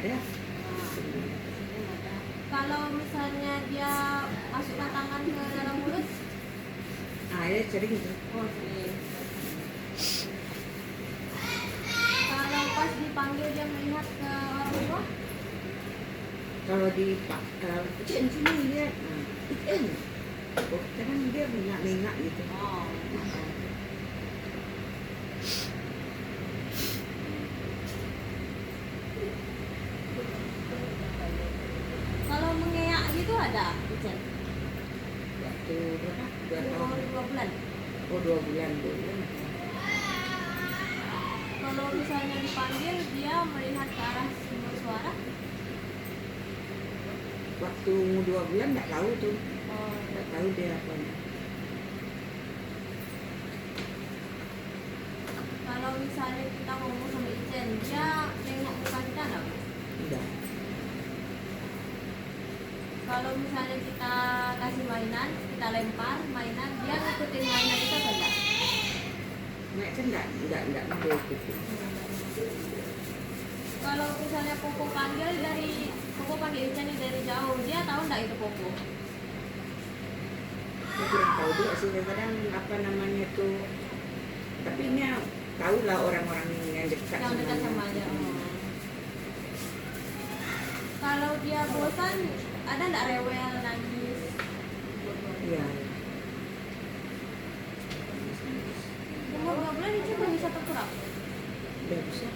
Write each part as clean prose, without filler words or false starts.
ada. Kalau misalnya dia masukkan tangan ke dalam mulut, Ya sering tuh. oh sering. Kalau pas dipanggil dia melihat ke orang tua, Kalau di Icen sini lihat, Icen, kadang dia mengak-mengak gitu. oh. Kalau mengeyak gitu ada, Ican? Waktu berapa? 2 tahun. 2 bulan. Oh 2 bulan dulu. Kalau misalnya dipanggil dia melihat ke arah sumber suara, Waktu 2 bulan nggak tahu tuh, oh. nggak tahu dia apa. Kalau misalnya kita ngomong sama Ican, dia nengok muka kita nggak, Bu? Enggak. Kalau misalnya kita kasih mainan, kita lempar mainan, dia ngikutin mainan itu atau enggak? Mak kan nggak mau gitu. Kalau misalnya Popo panggil Ican dari jauh, dia tahu enggak itu Popo? Saya kurang tahu juga sih, kadang apa namanya tuh. Tapi ini tahu lah orang-orang yang dekat Yang dekat sama dia. Kalau dia bosan, ada enggak rewel, nangis? Iya. Umur 2 bulan Ican belum bisa tengkurap. Udah bisa.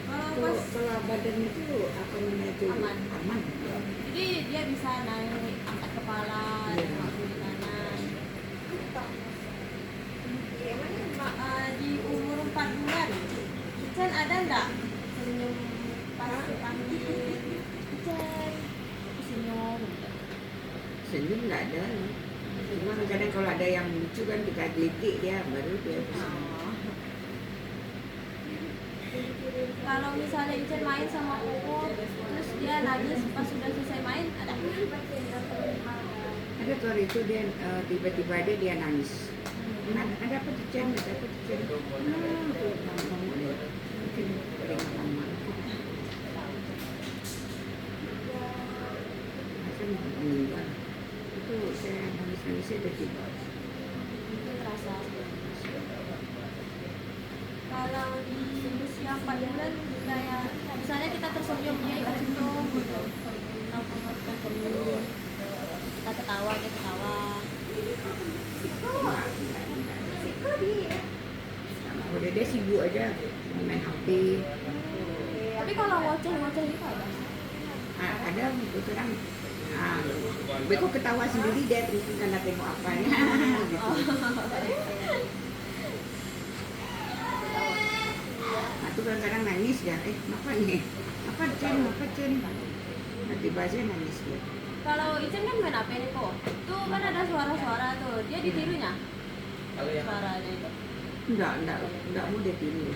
Kalau pas Kalau badan itu apa namanya itu aman. jadi dia bisa naik, angkat kepala, Iya. tengok kiri kanan. Di umur 4 bulan, Ican ada enggak senyum pas dipanggil? Ican, senyum. Senyum nggak ada. Cuma kadang kalau ada yang lucu kan kita gelitik dia baru dia bisa. Kalau misalnya Ican main sama Popo, terus dia nangis pas sudah selesai main, ada? Ada tuh hari itu dia tiba-tiba dia nangis. Ada apa tuh Chen? Ada apa tuh Chen? Tuh kamu ada. Mungkin paling lama. Kan meninggal. Itu saya nangis-nangisnya tiba-tiba. Itu terasa. Kalau di usia 4 bulan, kayak misalnya kita tersenyum, dia ikut senyum gitu. Kita ketawa, dia ketawa. Udah dia sibuk aja main HP. Tapi kalau ngoceh-ngoceh gitu ada? Ada itu kadang Beko ketawa sendiri dia terus karena tengok apanya gitu. Tuh kadang-kadang nangis ya, apa nih? Apa Chen? Nanti bahasanya nangis dia. Kalau Ican kan main apa nih kok? Tuh kan ada suara-suara tuh, dia ditirunya? Suaranya itu. Enggak mau dia tiru.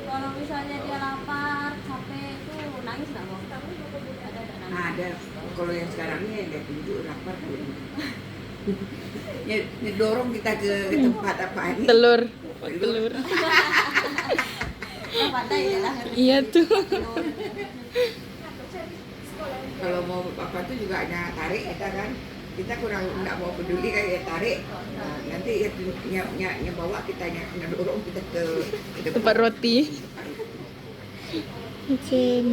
Kalau misalnya dia lapar, capek tuh nangis nggak mau? Ada nangis? Ada. Kalau yang sekarang ini dia tunjuk lapar tuh. Ya dorong kita ke tempat apa ini? Telur. Oh, pandai ya lah. Iya tuh. Kalau mau apa tuh juga hanya tarik kita kan. Kita kurang enggak mau peduli kayak tarik. Nanti ya bawa kita dorong kita ke Tempat roti. Ican.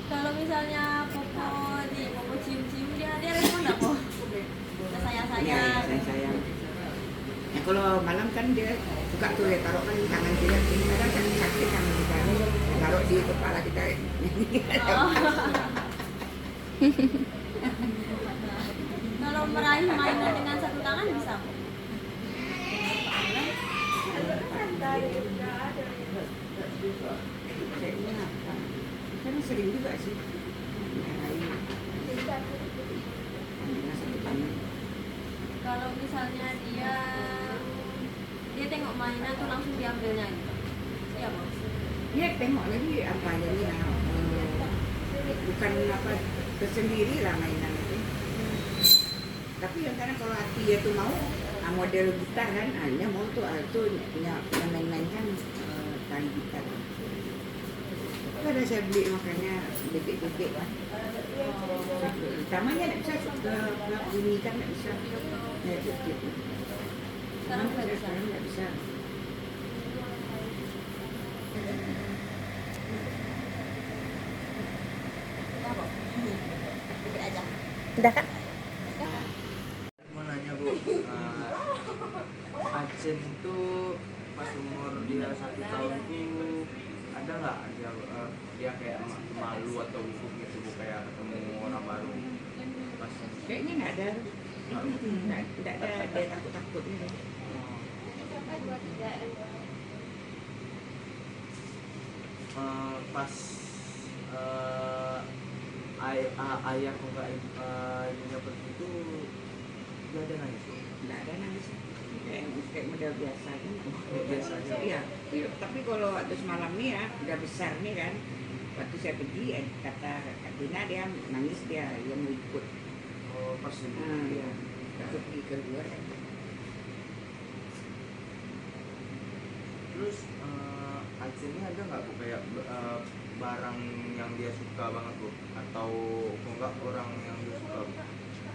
Kalau misalnya Popo cium-cium dia respon nggak po? Kita sayang-sayang. sayang. Ya kalau malam kan dia suka tuh ya taruh kan tangan dia sini kadang sakit tangan kita taruh di kepala kita. Oh. Kalau meraih mainan dengan satu tangan bisa po? Kayaknya apa? Kan sering juga sih. Dengan satu tangan. Kalau misalnya dia tengok mainan tuh langsung diambilnya gitu. Iya bos. Dia tengok lagi apa jadi bukan apa tersendiri lah mainan itu. Tapi yang kadang kalau hati dia tuh mau model gitar kan, dia mau tuh itu punya main-main kan tari gitar. Ada saya beli makanya bebek-bebek kan. Utamanya nggak bisa ke bumi kan nggak bisa. Ya gitu. Sekarang nggak bisa. Sekarang nggak bisa. Ya, Bob. Bebek aja. Udah kak? Mau nanya Bu, Acen itu pas umur dia 1 tahun itu ada nggak dia kayak malu atau gugup gitu Bu, kayak ketemu orang baru pas Kayaknya nggak ada. Nggak ada dia takut-takutnya. pas ayah kok nggak ibunya pergi itu dia ada nangis Bu? Nggak ada nangis. Kayak model biasa kan. Biasa aja. Iya. Tapi kalau waktu semalam nih ya, udah besar nih kan. Waktu saya pergi, kata Kak Tina dia nangis dia mau ikut. Oh pas ibu Iya. Ikut pergi keluar kan. Terus Acen ini ada nggak Bu kayak barang yang dia suka banget Bu, atau kok nggak orang yang dia suka Bu?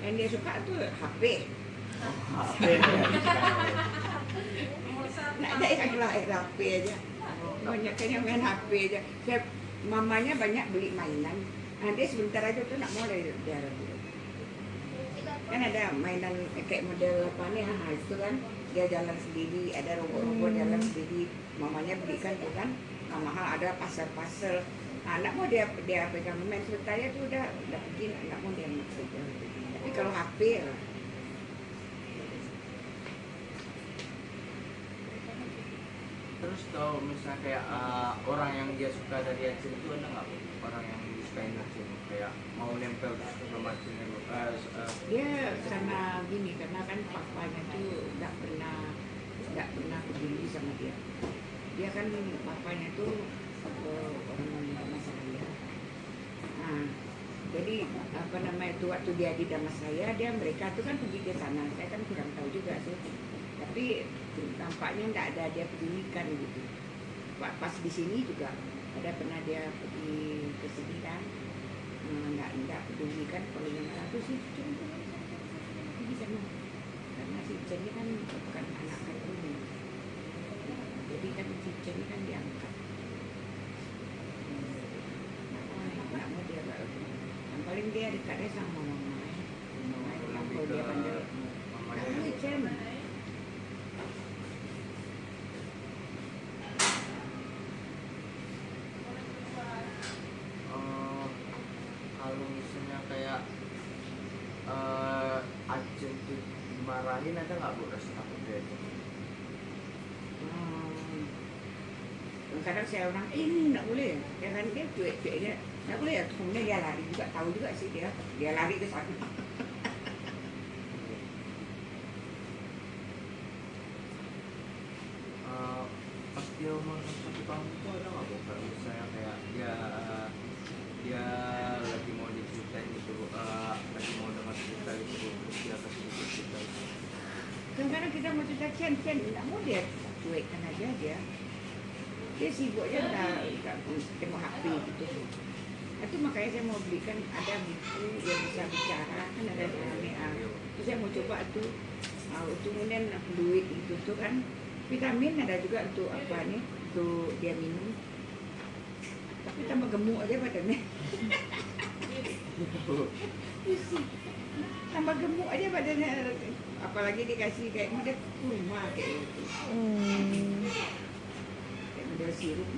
Yang dia suka tuh HP. HP. Nggak ada yang lain HP aja. Banyak yang main HP aja. Mamanya banyak beli mainan. Nah, dia sebentar aja tuh nak mau dari daerah dulu. Kan ada mainan kayak model apa nih, itu kan dia jalan sendiri, ada robot-robot jalan sendiri. Mamanya belikan tuh kan, mahal, ada pasar-pasar. Nah, nak mau dia pegang main sebentar aja tuh udah pergi, nak mau dia pegang. Tapi kalau HP lah. Terus kalau misalnya kayak orang yang dia suka dari Acen itu ada nggak Bu? Orang yang disukain Acen kayak mau nempel terus sama Acen Bu? Dia karena gini, karena kan papanya tuh nggak pernah peduli sama dia. Dia kan papanya tuh orang Damansaraya. Nah, jadi apa namanya itu waktu dia di Damansaraya, mereka tuh kan pergi ke sana. Saya kan kurang tahu juga sih. Tapi tampaknya nggak ada dia pedulikan gitu. Pas di sini juga ada pernah dia pergi ke sini kan. Nggak pedulikan kalau yang satu sih pergi sana. Karena si Chen ini kan bukan anak kandungnya. Jadi kan si Chen ini kan diangkat. Nggak mau dia yang paling dia dekatnya sama mama. Yang kalau dia pandai. Kamu Chen. Kalau misalnya kayak Acen tuh dimarahin ada nggak Bu rasa takut dia itu? Kadang saya orang ini nggak boleh, ya kan dia cuek-cueknya nggak boleh ya, kemudian dia lari juga, tahu juga sih dia lari ke sana. Pas dia umur 1 tahun itu ada nggak Bu kalau misalnya kayak dia lagi mau diceritain gitu Bu, lagi mau dengar cerita gitu Bu, terus dia kasih cerita gitu. Kadang-kadang kita mau cerita Chen, nggak mau dia cuekkan aja dia sibuk aja nggak tengok HP gitu. Itu makanya saya mau belikan ada buku yang bisa bicara kan ada di HMA. Terus saya mau coba tuh untuk kemudian fluid itu tuh kan vitamin ada juga untuk apa nih untuk dia minum. Tapi tambah gemuk aja badannya. Tambah gemuk aja badannya, apalagi dikasih kayak model kurma kayak gitu. Kayak model sirup.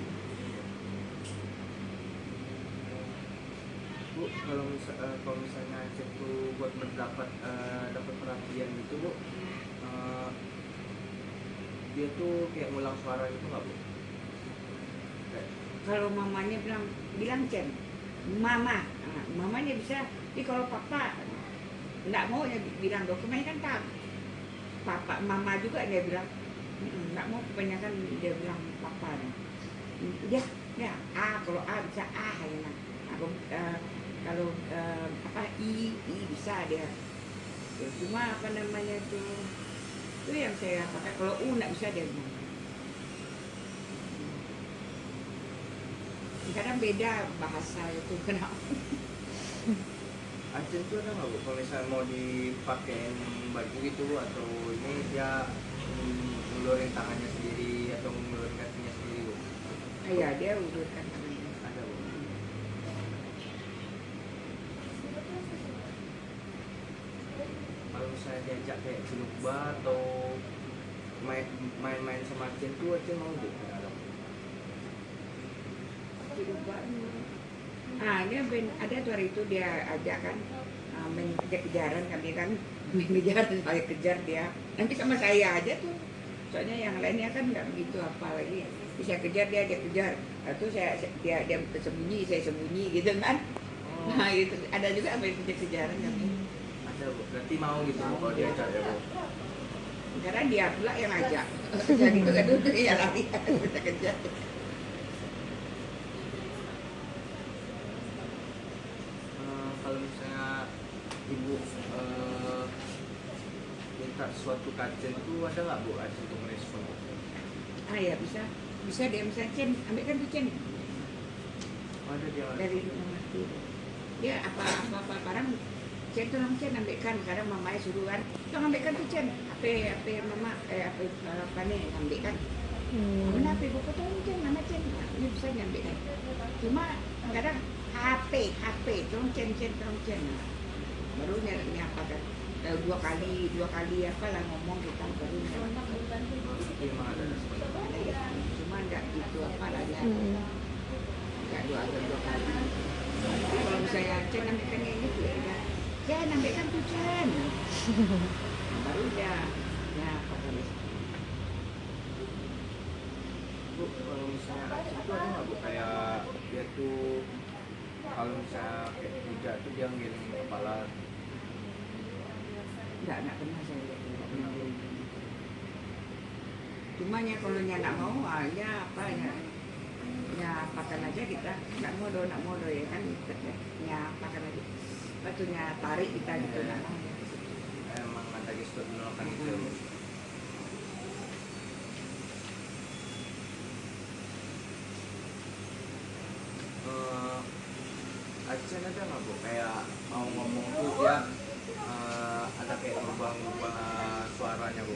Bu, kalau misalnya Acen tuh buat dapat perhatian gitu Bu, dia tuh kayak ngulang suara gitu nggak Bu? Kalau mamanya bilang Chen, mama, mamanya bisa. Tapi kalau papa nggak mau ya bilang dokumen kan tak. Papa, mama juga dia bilang nggak mau, kebanyakan dia bilang papa. Dia kalau A bisa hanya. Kalau apa I bisa dia. Ya, cuma apa namanya itu yang saya pakai. Kalau U nggak bisa dia bilang. kadang beda bahasa itu kenapa. Acen tuh ada nggak bu? Kalau misalnya mau dipakein baju gitu atau ini dia ngulurin tangannya sendiri atau ngulurin kakinya sendiri bu? Iya, dia ulurkan tangannya. Ada bu. Kalau misalnya diajak kayak zumba atau main-main sama Acen tuh Acen mau bu? Ada bu. Dia ada tuh hari itu dia ajak kan main kejar-kejaran, kami kan main kejaran, saya kejar dia. Nanti sama saya aja tuh. Soalnya yang lainnya kan nggak begitu apa lagi. Bisa kejar dia kejar. Atau dia sembunyi, saya sembunyi gitu kan. Oh. Nah itu ada juga main kejar-kejaran kami. Ada bu. Berarti mau gitu bu kalau diajak ya bu? Karena dia pula yang ajak. Jadi itu kan dulu ya lari kita kejar. Kalau misalnya ibu minta suatu kajen tuh ada nggak bu Acen untuk merespon? Ya bisa dia misalnya Cen, ambil kan tuh Cen Oh, ada dia dari rumah tuh. Dia apa barang Cen tuh Cen ambilkan, kadang mamanya suruh kan, tolong ambilkan tuh Cen, apa mama apa nih ambilkan. Kenapa ibu potong Cen, mana Cen? Ini bisa nyambilkan. Cuma kadang HP, tolong Cen, tolong Cen. Baru nyapa kan. Dua kali apalah ngomong kita baru nyapa. memang ada respon. Cuma enggak gitu apalah ya. Enggak dua kali. Tapi kalau misalnya Cen ambilkan ini tuh ya, Cen ambilkan tuh Cen. Baru dia apa kan. Bu, kalau misalnya Acen tuh ada nggak bu kayak dia tuh kalau misalnya kayak puja tuh dia ngiring kepala? Enggak pernah saya lihat. Cuma ya kalau nggak mau, ya apa ya apakan aja kita, nggak mau do ya kan, ya apakan aja. Batunya tarik kita gitu nggak mau. Emang ada gestur menolakkan itu ya bu? Acen ada nggak bu kayak mau ngomong tuh dia ada kayak berubah suaranya bu?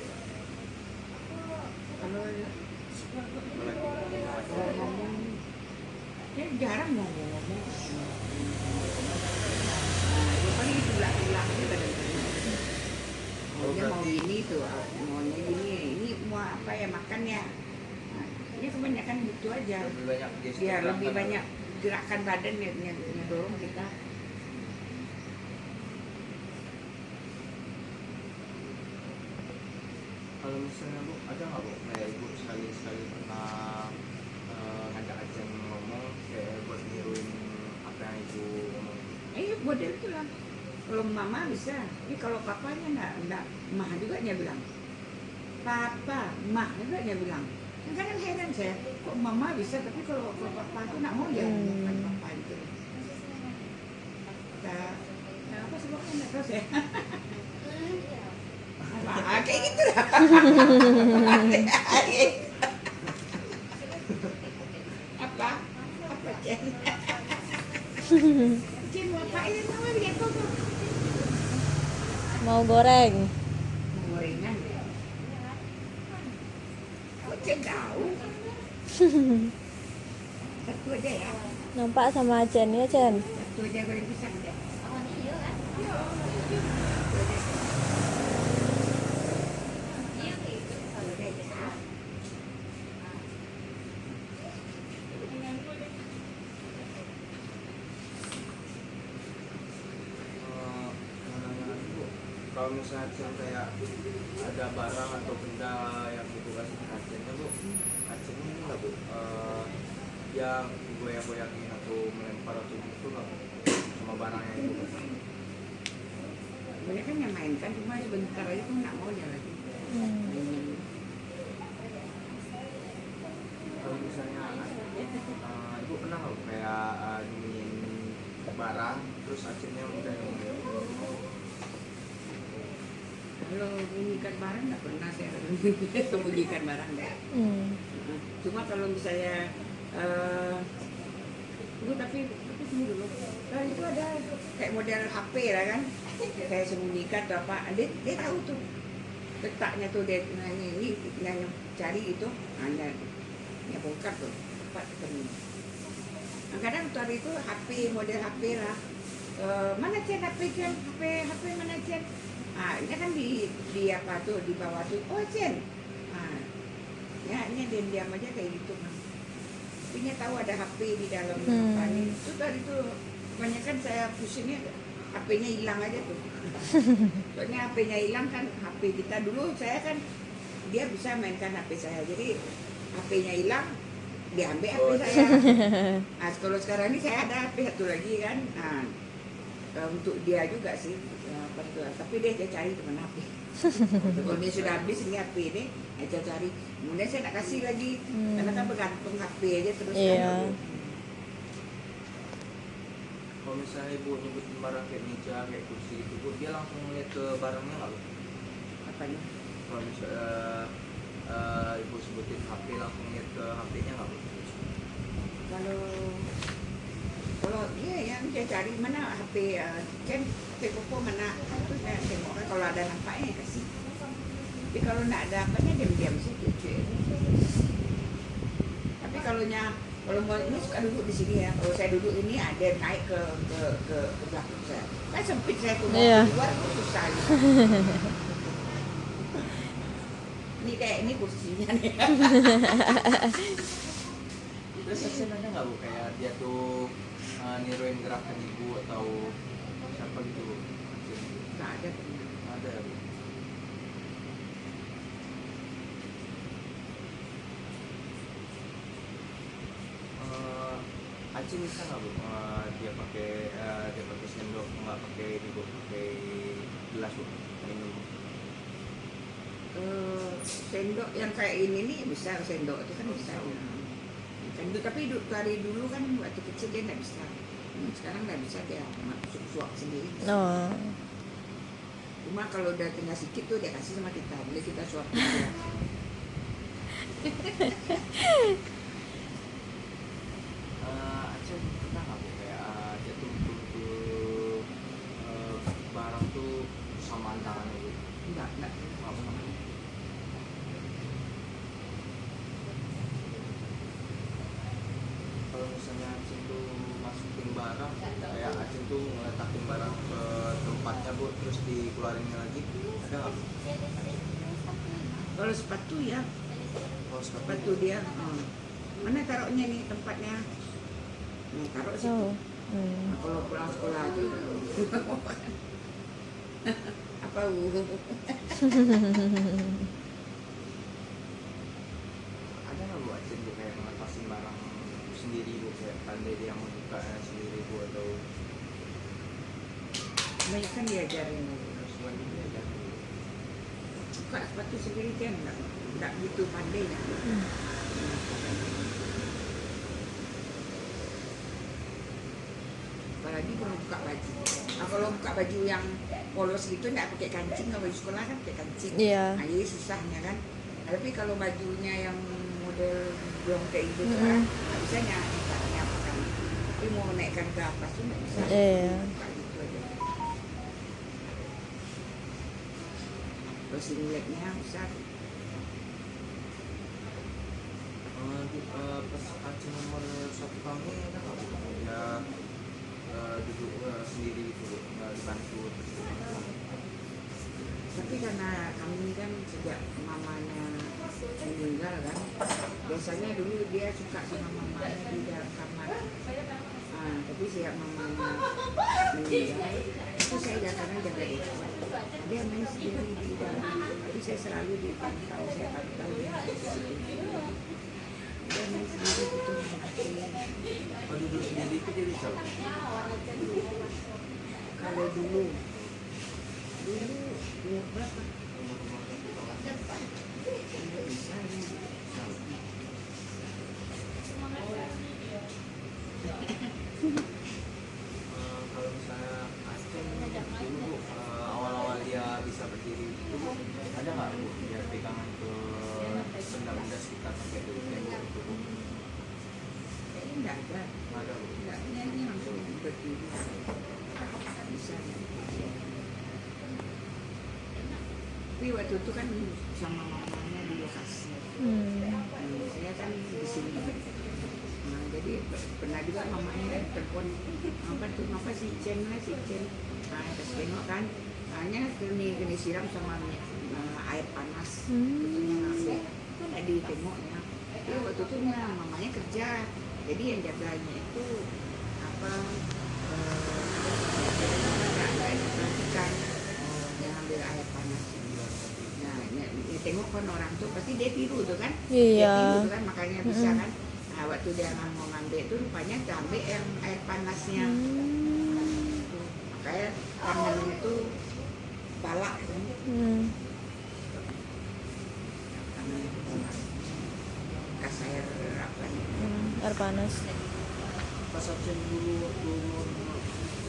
Kalau Lagi ngomong Acen. ngomong, ya jarang ngomong. Ya paling itu ulang aja kadang-kadang. Oh, Dia mau berarti- gini tuh, maunya gini, ini mau apa ya makan ya. Nah, ini kebanyakan gitu aja. Lebih banyak gestur Ya lebih gerakan. banyak gerakan badan yang ngedorong kita. Kalau misalnya bu, ada nggak bu kayak ibu sekali pernah ngajak Acen ngomong kayak buat niruin apa yang ibu ngomong? Model itu lah. Kalau mama bisa, tapi kalau papanya enggak, mah juga dia bilang. Papa, mah juga dia bilang. Kadang heran saya, kok mama bisa, tapi kalau papa itu nggak mau dia ngomongkan papa itu. Apa sebabnya nggak tahu saya. Kayak gitu lah. Apa Cen? Cen mau apain? Mama lihat kok. Mau goreng. Gorengan. Kok Cen tahu? Satu aja ya. Nampak sama Acen ya, Cen? Satu aja goreng pisang deh. Kalau misalnya Acen kayak ada barang atau benda yang ibu kasih ke Acennya bu, Acennya ini nggak bu yang goyang-goyangin atau melempar atau gitu nggak bu sama barang yang ibu kasih? Banyak kan yang mainkan, cuma sebentar aja tuh nggak mau dia lagi. Kalau misalnya ibu pernah nggak bu kayak nemuin barang terus Acennya udah yang Kalau bunyikan barang nggak pernah saya sembunyikan barang deh. Cuma kalau misalnya Tunggu, tapi tunggu dulu. Nah, itu ada kayak model HP lah kan, kayak sembunyikan atau apa. Dia tahu tuh letaknya tuh, dia ini cari itu, hanya bongkar tuh tempat ketemu. Nah, kadang tuh hari itu HP, model HP lah. Mana Cen HP Cen, HP mana Cen? Ah, ini kan di apa tuh, di bawah tuh. Oh Cen. Ah, ya ini diam aja kayak gitu kan. Punya tahu ada HP di dalam apa ini. Itu tadi tuh kebanyakan saya pusingnya HP-nya hilang aja tuh. Soalnya HP-nya hilang kan, HP kita dulu saya kan dia bisa mainkan HP saya. Jadi HP-nya hilang, diambil HP saya. Nah, kalau sekarang ini saya ada HP satu lagi kan. Nah, untuk dia juga sih. Tapi dia cari teman HP. Kalau dia sudah habis ini HP ini, saya cari. Kemudian saya nak kasih lagi, karena kan bergantung HP aja terus. Iya. Kan. Kalau misalnya ibu nyebutin barang kayak meja, kayak kursi itu, bu, dia langsung ngeliat ke barangnya nggak bu? Apanya? Kalau misalnya ibu sebutin HP, langsung ngeliat ke HP-nya nggak bu? Kalau dia yang saya cari mana HP kan HP Popo mana itu saya tengok kan, kalau ada nampaknya kasih. Tapi kalau nak ada apanya diam-diam saja cuy. Tapi kalau mau ini suka duduk di sini ya. Kalau saya duduk ini ada naik ke belakang saya. Kan sempit saya tuh mau keluar itu susah. Gitu. Ini kayak ini kursinya nih. Terus Acen ada nggak bu kayak dia tuh niruin gerakan ibu atau siapa gitu bu? Nggak ada. Ada ya bu? Acen bisa nggak bu? Dia pakai sendok, nggak pakai ini bu, pakai gelas bu, minum. Sendok yang kayak ini nih bisa, sendok itu kan bisa. Sendok, tapi dari dulu kan waktu kecil dia nggak bisa. Sekarang nggak bisa, dia masuk suap sendiri. Oh. Cuma kalau udah tinggal sedikit tuh dia kasih sama kita, boleh kita suapin dia. Acen pernah nggak bu kayak dia tuh barang tuh samaan tangannya bu? Enggak pernah. Kalau misalnya Acen tuh masukin barang, kayak Acen tuh ngeletakin barang ke tempatnya bu, terus dikeluarinnya lagi, ada nggak bu? Kalau sepatu ya, Kalau sepatu dia, mana taruhnya nih tempatnya? Nih taruh situ. Oh. Nah, kalau pulang sekolah itu apa ada nggak bu Acen bu kayak ngelepasin barang sendiri bu, kayak pandai dia membuka sendiri bu, atau banyak kan diajarin. harus lagi belajar bu? Buka sepatu sendiri kan enggak gitu pandai. Apalagi kalau buka baju. Nah, kalau buka baju yang polos gitu enggak pakai kancing, kalau baju sekolah kan pakai kancing. Iya. Nah, jadi susahnya kan. Nah, tapi kalau bajunya yang model belum kayak gitu kan, nggak bisa caranya apa kan. Tapi mau naikkan ke atas tuh nggak bisa. Iya. Buka gitu aja. Terus singletnya bisa. Pas Acen nomor 1 tahun ini ada nggak bu? Ya duduk sendiri gitu bu, nggak dibantu terus gitu. Tapi karena kami kan sejak mamanya meninggal kan, biasanya dulu dia suka sama mamanya di dalam kamar. Tapi sejak mamanya meninggal, itu saya jaga dia. Dia main sendiri di dalam, tapi saya selalu dipantau, saya pantau dia. Dia main sendiri gitu. Kalau duduk sendiri itu dia bisa bu? Kalau dulu umur berapa? Nggak bisa ya. Kalau misalnya Acen dulu bu, awal-awal dia bisa berdiri itu bu, ada nggak bu dia pegangan ke benda-benda sekitar sampai duduk tembok itu bu? Kayaknya nggak ada. Nggak ada bu? Nggak Jadi waktu itu kan sama mamanya di lokasi. Saya kan di sini. Nah, jadi pernah juga mamanya telepon apa si Chen. Nah, terus tengok kan, hanya kena siram sama air panas. Betulnya ngambil. Kan ada tengoknya. Tapi waktu itu mamanya kerja. Jadi yang jaganya itu apa? Perhatikan yang ambil air panas. Nah, tengok kan orang tuh pasti dia tiru tuh kan? Iya. Dia tiru tuh kan, makanya bisa kan? Nah, waktu dia mau ngambil itu rupanya ambil yang air panasnya. Tuh, makanya tangannya itu balak kan? Tangannya itu balak. Kas air apa nih? Air panas. Pas Aceh dulu waktu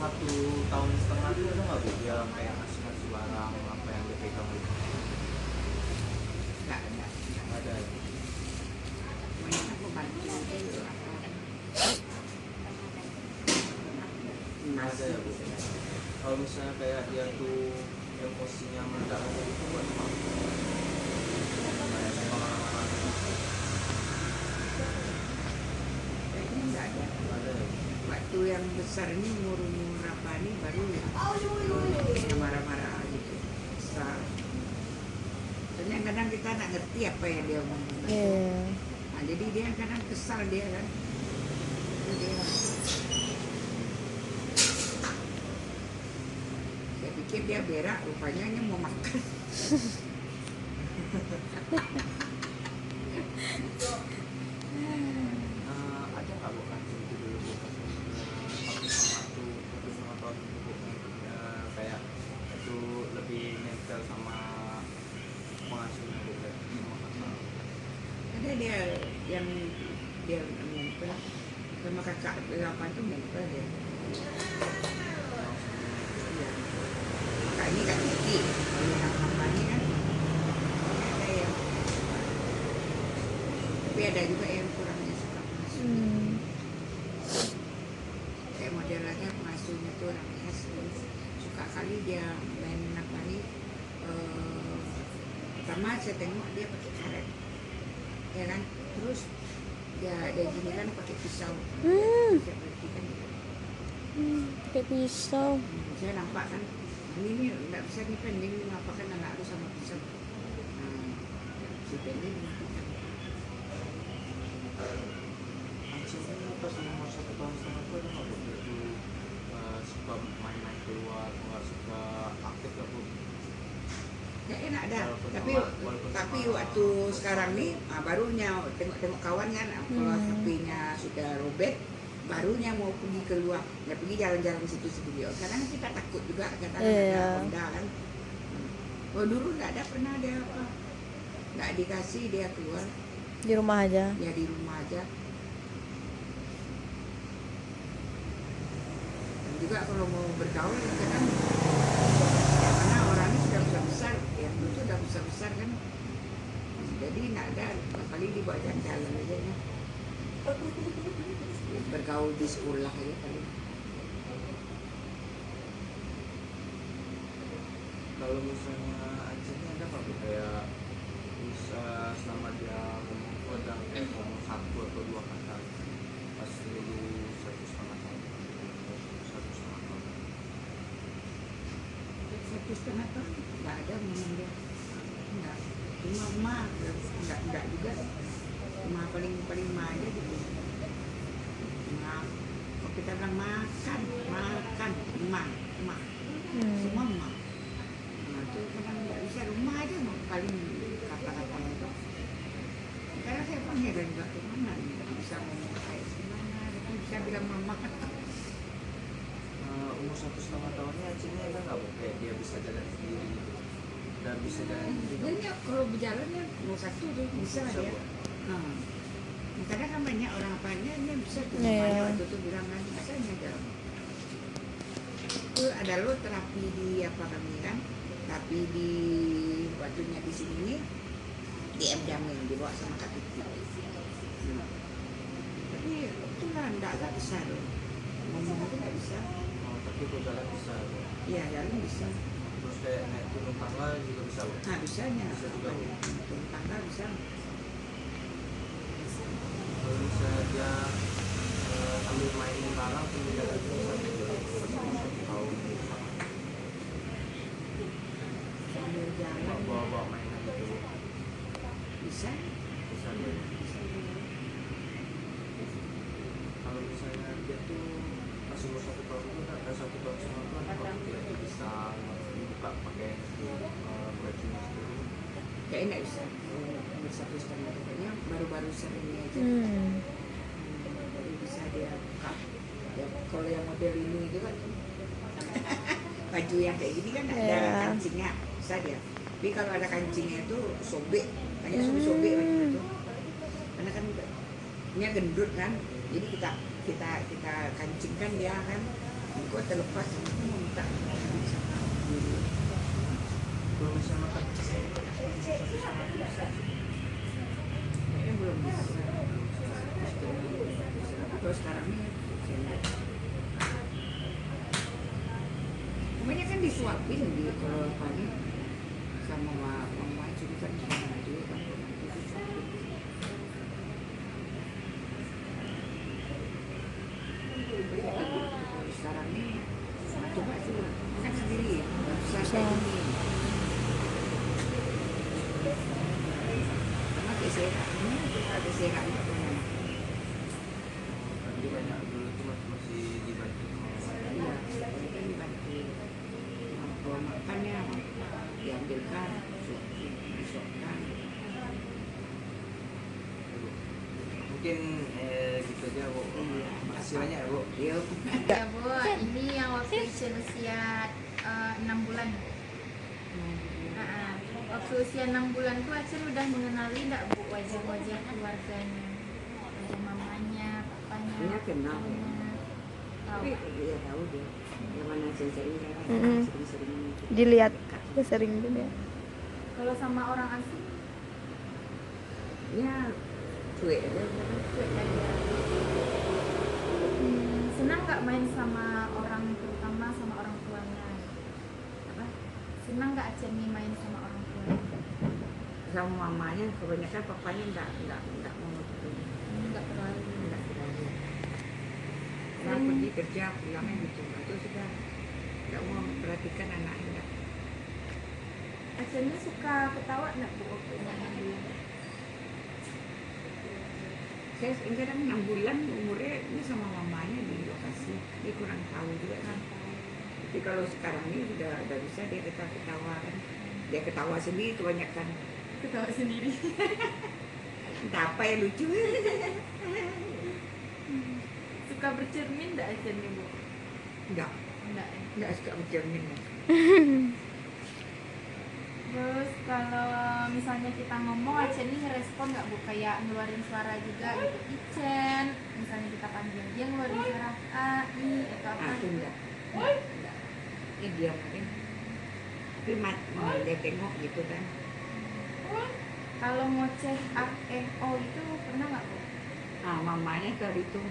1,5 tahun itu ada nggak Bu dia kayak ngasih barang apa yang dia pegang itu? Nggak ada. Nggak ada ya? Banyak aku bantu itu apa? Nggak ada ya Bu? Kalau misalnya kayak dia tuh emosinya meledak itu buat apa? Kayak sama orang-orang Kayaknya nggak ada. nggak ada ya? Waktu yang besar ini umur apa nih baru ya marah-marah gitu besar. Soalnya kadang kita nggak ngerti apa yang dia ngomong. Iya. Nah, jadi dia kadang kesal dia kan. Itu dia. Saya pikir dia berak, rupanya dia mau makan. Ada nggak Bu kan itu dulu Bu pas satu setengah tahun itu Bu kayak itu lebih nempel sama pengasuhnya Bu kayak sama kakak. Ada dia yang dia nempel sama kakak delapan tuh nempel dia. Iya. Kakak ini Kak Titi, kalau yang namanya kan ada yang, tapi ada juga yang kurangnya suka pengasuhnya. Kayak modelnya pengasuhnya tuh orang asli, suka kali dia main apa nih. Pertama saya tengok dia pakai karet, ya kan, terus dia gini kan pakai pisau. Saya perhatikan gitu. Kayak pisau. Saya nampak kan ini nggak bisa nih pending ngapakan anak aku sama pisau. Si pending ngapakan. Aceh ini pas umur 1,5 tahun itu ada nggak Bu dia tuh suka main-main keluar nggak suka aktif nggak Bu? Ya enak dah. Walaupun Tapi sama- waktu sekarang nih barunya tengok kawan kan, kalau HP-nya sudah robek, barunya mau pergi keluar, ya pergi jalan-jalan situ sendiri. Kadang kita takut juga, kadang ada Iya. Honda kan. Oh dulu nggak ada pernah dia apa, nggak dikasih dia keluar, Di rumah aja. ya di rumah aja. Dan juga kalau mau bergaul kadang ya karena orangnya sudah besar, yang dulu tuh udah besar kan, jadi nggak ada, paling dibawa jalan-jalan aja ya. Bergaul di sekolah aja paling. Kalau misalnya Aceh ini ada nggak Bu kayak bisa selama dia ngomong itu ada kayak ngomong 1 atau 2 kata pas dulu 1,5 tahun 1,5 tahun 1,5 tahun nggak ada ngomong dia, nggak, cuma emak, nggak juga, cuma paling emak aja gitu. Emak, kalau kita bilang makan, emak, semua emak. Nah itu kadang nggak bisa, rumah aja paling kata-katanya itu. Karena saya panggil dan juga kemana, nggak bisa ngomong kayak gimana, tapi bisa bilang mama. umur 1,5 tahunnya Aceh ini ada nggak Bu kayak dia bisa jalan sendiri gitu dan bisa jalan sendiri Dan ya kalau berjalan ya mau satu tuh bisa Bisa, dia. Bu. Kadang kan banyak orang apanya dia bisa tuh. Iya. Banyak waktu itu bilang kan biasanya jalan. Itu ada lo terapi di apa kami kan, tapi di waktunya di sini nih di M Jamil dibawa sama Kak Titi. Tapi itulah nggak bisa loh. Ngomong itu nggak bisa. tapi kalau jalan bisa Bu. Iya jalan bisa. terus kayak naik turun tangga juga bisa Bu? Nah bisanya, Bisa juga, Bu. turun tangga bisa. Kalau misalnya dia sambil mainin barang kemudian lagi bisa juga satu tahun Sambil jalan bawa mainan gitu Bu. bisa. Bisa dia. Kalau misalnya dia tuh masih umur 1 tahun itu kan 1 tahun setengah kan kalau dia tuh bisa dibuka pakai bajunya sendiri. Kayaknya nggak bisa. Umur 1,5 kayaknya baru-baru ini aja. Baru bisa dia buka. Ya, kalau yang model ini itu kan baju yang kayak gini kan ada Ya. kancingnya, bisa dia. Tapi kalau ada kancingnya itu sobek, banyak sobek baju itu. Karena kan dia gendut kan, jadi kita kancingkan dia kan, kok terlepas mau minta bisa. Kalau misalnya makan Kayaknya belum bisa. Kalau sekarang ini kemudian kan disuapin di kalau pagi sama mama juga kan sama dia kan disuapin. Kalau sekarang ini coba sih kan sendiri nggak bisa kayak gini. Karena kesehat ini ada sehat nggak punya. tadi banyak dulu tuh masih dibantu sama Iya, ini kan dibantu. Kalau makannya diambilkan, disuapkan. mungkin gitu aja Bu. Makasih banyak ya Bu. Iya. Ya Bu, ini yang waktu usia 6 bulan. Waktu usia 6 bulan tuh Acen udah mengenali enggak Bu wajah-wajah keluarganya, wajah mamanya, papanya, Dia kenal. papanya. Tahu. Tapi dia tahu dia. Yang mana sering-sering kan, sering-sering. Dilihat sering juga. Kalau sama orang asing, Ya, cuek aja. cuek aja. Senang nggak main sama orang, terutama sama orang tuanya? Apa? Senang nggak Acen nih main sama orang tuanya? Sama mamanya, kebanyakan papanya enggak mau gitu. Nggak terlalu. Enggak terlalu. Karena pergi kerja, pulangnya gitu. Itu sudah enggak mau memperhatikan anaknya. Acen ini suka ketawa nggak Bu waktu umur 6 bulan? Saya kadang 6 bulan umurnya ini sama mamanya di lokasi. Dia kurang tahu juga kan. Tapi kalau sekarang ini sudah bisa dia ketawa kan. Dia ketawa sendiri kebanyakan. Ketawa sendiri. Entah apa yang lucu. Suka bercermin nggak Acen nih Bu? Enggak, Enggak ya. enggak suka bercermin. Terus kalau misalnya kita ngomong Acen ini ngerespon nggak Bu? Kayak ngeluarin suara juga gitu. Icen, misalnya kita panggil dia ngeluarin suara A, I, atau apa Aku gitu. enggak. Enggak. Ini dia mungkin. Tapi mau dia tengok gitu kan. Kalau ngoceh A, E, O itu pernah nggak Bu? Ah, mamanya tadi itu.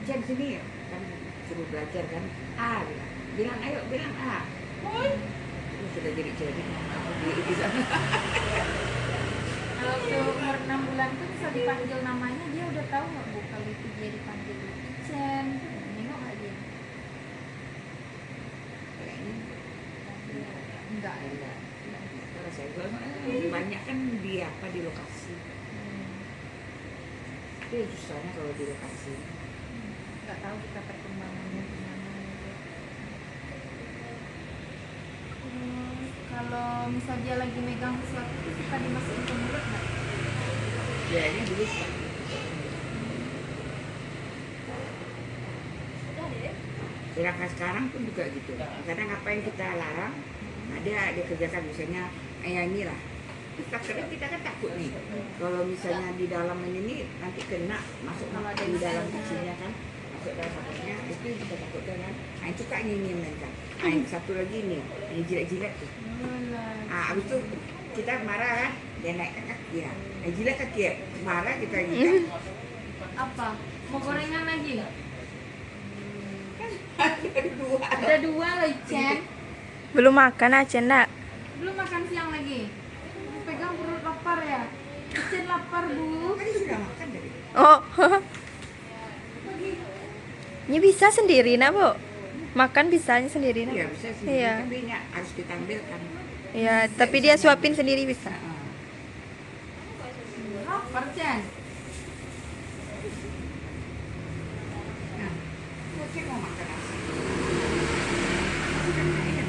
Jen sini ya. Kan suruh belajar kan. A bilang. Bilang ayo bilang A. Ini sudah jadi aku di sana. Kalau waktu umur 6 bulan tuh bisa dipanggil namanya, dia udah tahu nggak Bu kalau itu dia dipanggil Icen? Nengok nggak dia? Kayaknya Enggak. enggak. Kalau saya banyak kan di apa di lokasi. Itu susahnya kalau di lokasi. Nggak tahu kita perkembangannya gimana gitu. Terus kalau misal dia lagi megang sesuatu tuh suka dimasukin ke mulut nggak? Kayaknya dulu suka. Sedangkan sekarang pun juga gitu. Kadang apa yang kita larang, nah dia kerjakan misalnya inilah. Kadang kita kan takut nih, kalau misalnya di dalam ini nanti kena masuk Kalau ada di dalam isinya. kecilnya kan, masuk dalam paketnya itu yang kita takutkan kan. Yang suka ini mereka. Yang satu lagi nih, yang jilat-jilat tuh. Abis itu kita marah kan, dia naik ke kaki ya. Yang jilat kaki ya, marah kita gitu. Apa? Mau gorengan lagi? Ada dua. Ada dua loh Icen. Belum makan Acen nak. Belum makan siang lagi. Pegang perut lapar ya. Icen lapar bu. Kan sudah makan dari. Oh. Ini bisa sendiri nak bu. Makan bisanya sendiri nak. Iya bisa sih. Iya. Tapi ini harus kita ambilkan. Iya, tapi dia suapin sendiri bisa. Nah, Lapar Cen. nah, Cen mau makan apa? Kasih kakak ya.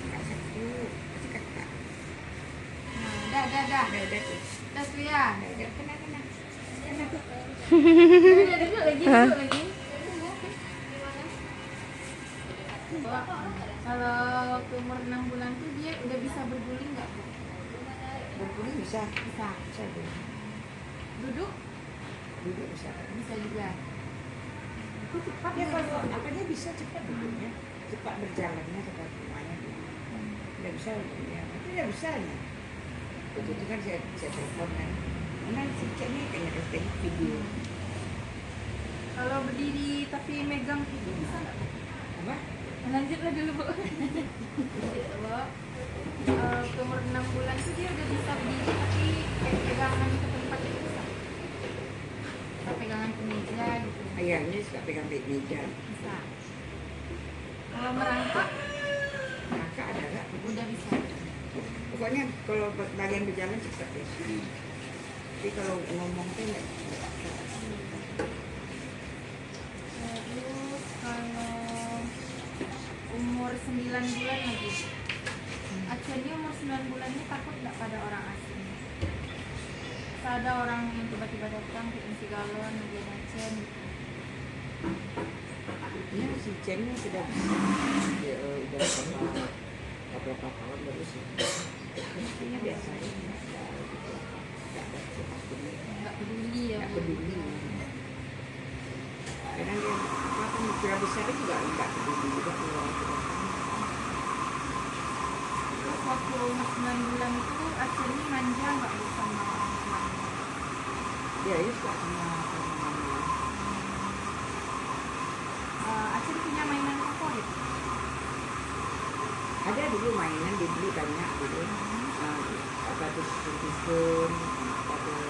Kak satu, kasih kakak. Nah, dah. Ada tuh. Dah tuh ya. Ada kena. Kena tuh. Udah duduk lagi. Kalau waktu umur 6 bulan tuh dia udah bisa berguling nggak bu? Berguling bisa. Bisa. Bisa dulu. Duduk Duduk bisa. bisa juga. Itu cepat Ya kalau apanya bisa cepat duduknya, cepat berjalannya, cepat semuanya. Tidak bisa, ya itu tidak bisa ya. Begitu kan saya telepon kan. Mana si Cen ini kayaknya tengok video. Kalau berdiri tapi megang itu bisa nggak bu? Apa? Lanjutlah dulu bu. Gitu, Bu. Ke umur 6 bulan tuh dia udah bisa berdiri tapi kayak pegangan ke tempat itu bisa. Kayak pegangan ke meja gitu. Ayahnya suka pegang meja. Bisa. Kalau merangkak Maka ada nggak? udah bisa. Pokoknya kalau bagian berjalan cepat ya. Tapi kalau ngomong tuh nggak. Terus kalau umur 9 bulan lagi. Acen ini umur 9 bulan ini takut nggak pada orang asing? Ada orang yang tiba-tiba datang ke MC Galon, nungguin Acen gitu. Ya si Cen ini sudah ya, udah beberapa tahun baru sih. Mestinya biasa aja. Nggak peduli ya. Nggak Bu. peduli. Kadang dia apa sudah besar juga nggak peduli juga kalau Terus waktu umur 9 bulan itu Acen ini manja nggak Bu sama orang tuanya? dia ya suka sama mamanya. Acen punya mainan favorit? Ada dulu mainan dibeli banyak gitu. Apa tuh susun, apa tuh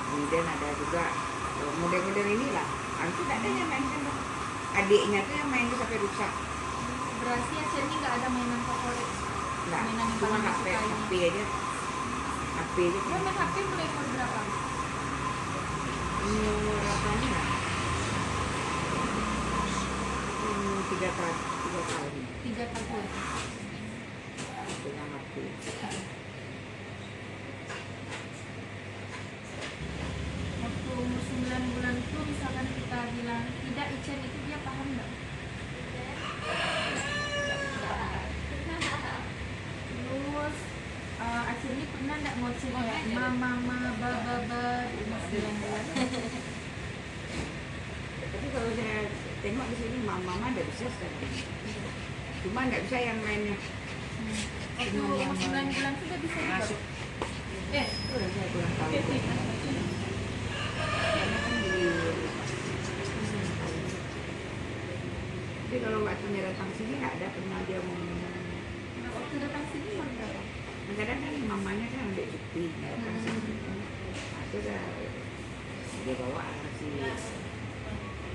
kemudian ada juga model-model inilah. Aku tak ada yang mainkan dong. Adiknya tuh yang main sampai rusak. Berarti Acen ini nggak ada mainan favorit? Nggak, Mainan yang cuma paling HP disukai. aja. HP aja. Dia main HP mulai umur berapa? Umur berapanya ya? 3 tahun. 3 tahun. Dengan HP. Waktu umur 9 bulan itu misalkan kita bilang tidak Icen itu dia paham nggak? Terus Acen ini pernah nggak ngoceh kayak mama baba di umur 9 bulan? Tapi kalau saya tengok di sini mama ada bisa sekarang. Cuma nggak bisa yang lainnya. Waktu umur 9 bulan sudah bisa juga. Masuk. Eh, Itu udah saya kurang tahu. Karena kan di Tapi kalau waktunya datang sini nggak ada pernah dia mau ngomong. waktu datang sini umur berapa? Kadang kan mamanya kan ambil cuti datang sini. Itu udah dia bawa si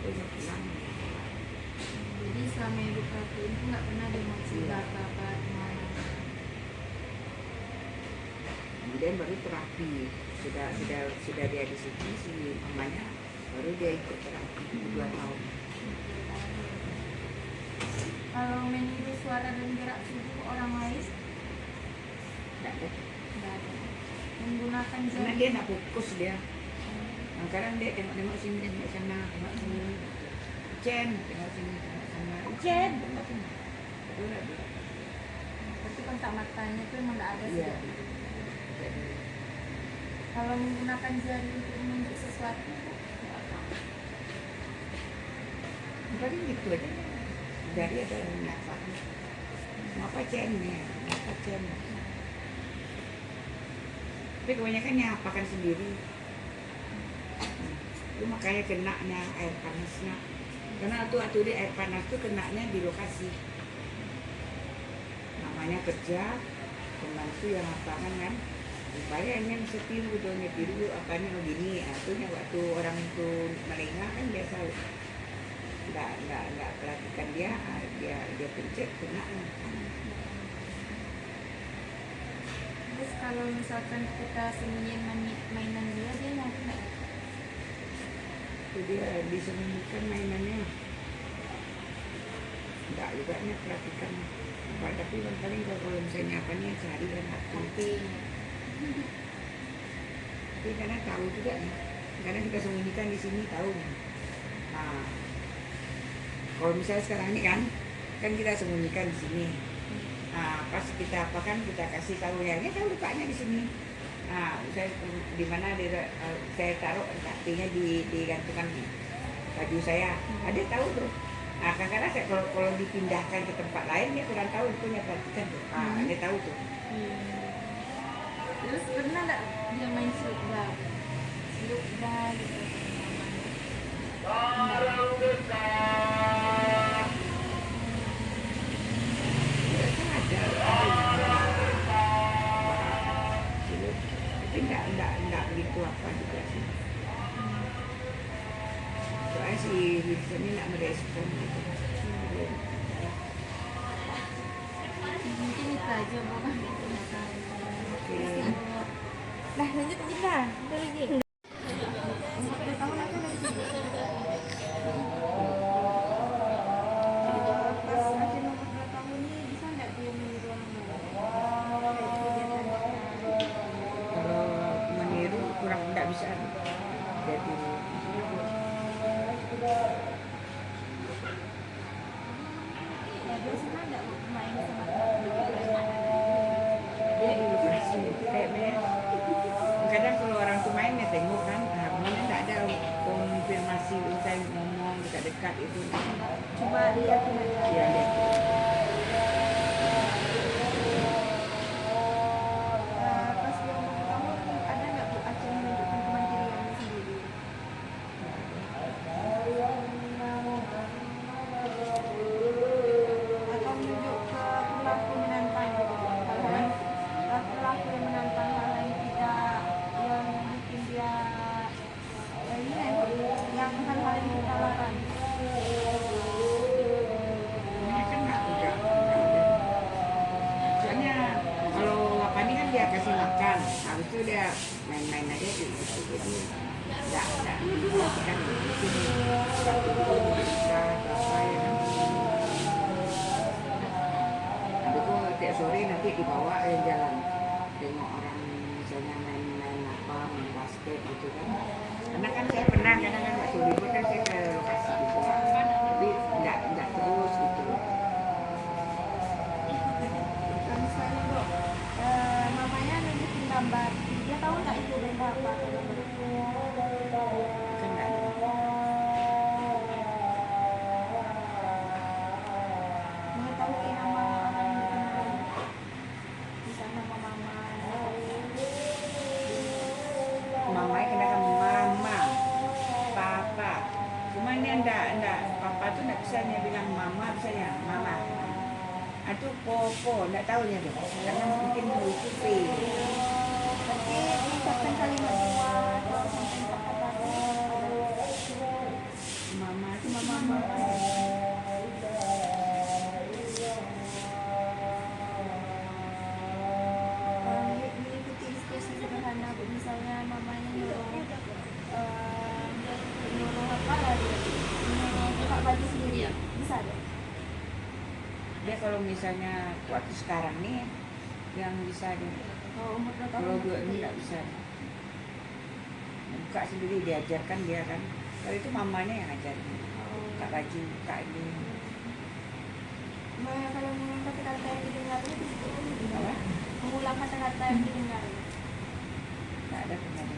punya pulang. Jadi selama ibu perhatiin itu nggak pernah dia mau cerita apa gimana. Kemudian baru terapi sudah dia di situ si mamanya baru dia ikut terapi 2 tahun. Kalau meniru suara dan gerak tubuh orang lain Nggak ada. nggak ada. Menggunakan Karena jari. dia nggak fokus dia. Nah, kadang dia tengok sini, tengok sana, tengok sini. Cen, tengok sini, tengok sana. Cen, tengok sini. Itu nggak bisa. Tapi kontak matanya itu emang nggak ada sih. Iya. Kalau menggunakan jari untuk menunjuk sesuatu Paling gitu aja. Dari ada yang nyapa. Apa Cen nih? Apa Cen? Tapi kebanyakan nyapakan sendiri. Itu makanya kenanya air panasnya. Karena waktu dia air panas tuh kenanya di lokasi. mamanya kerja, pembantu yang lapangan kan, supaya yang setiru tuh tiru apanya begini, artinya waktu orang itu melengah kan biasa nggak perhatikan dia, dia pencet kena. Terus kalau misalkan kita sembunyiin mainan dia nyari nggak? Itu dia disembunyikan mainannya, nggak juga nya perhatikan. Tapi paling kalau misalnya apa nih cari kan HP. Tapi kadang tahu juga nih, kadang kita sembunyikan di sini tahu. Nah, kalau misalnya sekarang ini kan kita sembunyikan di sini. Nah, pas kita apa kan kita kasih tahu ya, ini tahu lukanya di sini. Nah, saya di mana saya taruh artinya di gantungan baju saya. Ada tahu tuh. Nah, kadang-kadang saya kalau dipindahkan ke tempat lain dia kurang tahu, dia punya perhatikan tuh. Nah, dia tahu tuh. Terus pernah nggak dia main selukbal gitu? Tapi enggak begitu apa juga sih. Soalnya si Wilson ini enggak merespon gitu. Mungkin itu aja bukan. Oke. Nah lanjut kita, ada lagi. Umur 2 tahun aku dari sini. Pas Aceh umur 2 tahun ini bisa nggak dia meniru orang lain? Kalau meniru kurang enggak bisa. Jadi Ya dia senang nggak main sama teman-teman? dia edukasi kayaknya. Kadang kalau orang tuh main ya tengok kan, kemudian enggak ada konfirmasi usai ngomong dekat-dekat itu. Coba lihat aja. Ya lihat. Pas dia umur 2 tahun ada nggak Bu Aceh menunjukkan kemandiriannya sendiri? Atau menunjuk ke perilaku menantang hal-hal perilaku yang menantang hal yang tidak yang bikin dia ini yang hal-hal yang kita lakukan. Ini kan enggak ada. Soalnya kalau apa ini kan dia kasih makan, habis itu dia main-main aja gitu. Jadi enggak perhatikan di sini. Waktu itu bisa apa ya kan. Habis itu tiap sore nanti dibawa jalan, tengok orang misalnya main-main apa, main basket gitu kan. Karena kan saya pernah kadang-kadang waktu libur kan saya ke lokasi gitu, tapi enggak terus gitu. Kalau misalnya Dok, mamanya nunjukin gambar, dia tahu nggak itu benda apa? Kan enggak ada. Mengetahui nama orang yang dikenal, misalnya nama mama. Mamanya kenakan mama, papa. Cuma ini enggak papa tuh enggak bisa dia bilang mama, bisa ya mama. Atau popo, enggak tahu dia tuh. Karena mungkin itu P. Berarti mengucapkan kalimat dua atau sampai 4 kata. Mama itu Mama. Mengikuti diskusi sederhana, Bu. Misalnya mamanya nyuruh apa lagi? Nyuruh buka baju sendiri. Bisa deh. dia kalau misalnya waktu sekarang nih yang bisa dia. Kalau umur 2 tahun. Kalau dua ini enggak bisa. Buka sendiri diajarkan dia kan. Kalau itu mamanya yang ajarin. Buka baju, buka ini. Kalau mengulang kata-kata yang didengarnya disebut Apa? mengulang kata-kata yang didengar. Enggak ada pengajaran.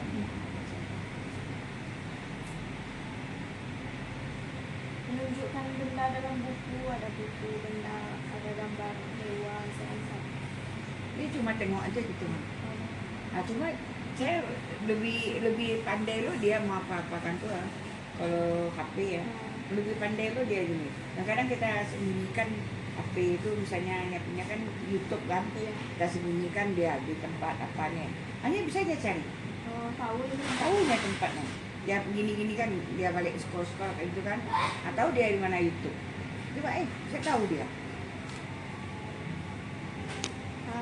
Menunjukkan benda dalam buku, ada buku, benda, ada gambar hewan, sehat. Dia cuma tengok aja gitu. Nah, cuma saya lebih pandai loh dia mau apa-apakan tuh. Kalau HP ya, lebih pandai loh dia gini. Nah, kadang kita sembunyikan HP itu misalnya punya kan YouTube kan, Iya. kita sembunyikan dia di tempat apanya, hanya bisa dia cari, Oh, tahu ini. tahunya tempatnya. Dia gini kan, dia balik scroll kayak gitu kan, atau dia di mana YouTube. Coba saya tahu dia.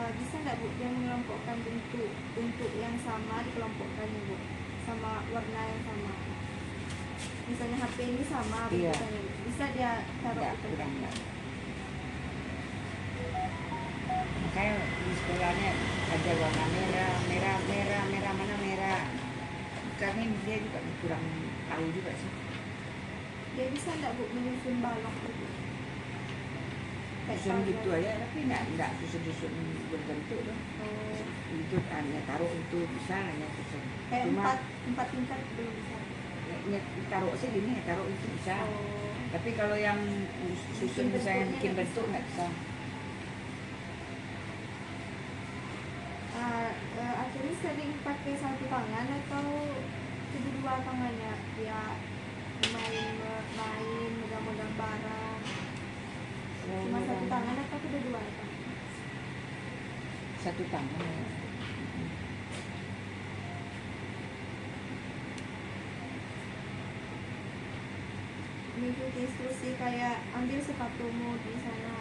Bisa nggak Bu yang mengelompokkan bentuk yang sama dikelompokkan ya Bu, sama warna yang sama. Misalnya HP ini sama Iya. bentukannya, bisa dia taruh Enggak, di kurang tempat. enggak. Makanya di sekolahnya ada warna merah, mana merah. Karena dia juga kurang tahu juga sih. Dia bisa nggak Bu menyusun balok gitu? Kayak Susun puzzle. gitu aja, tapi enggak susun berbentuk dong. Oh, Itu hanya taruh itu bisa hanya susun. kayak Cuma empat tingkat belum bisa. taruh sih gini, taruh itu bisa. Oh, Tapi kalau yang susun Bikin misalnya bentuknya bikin nggak bentuk bisa. nggak bisa. akhirnya sering pakai satu tangan atau kedua tangannya dia main megang-megang barang. Cuma satu tangan atau kedua tangan? Satu tangan. Ya. Mengikuti instruksi kayak ambil sepatumu di sana,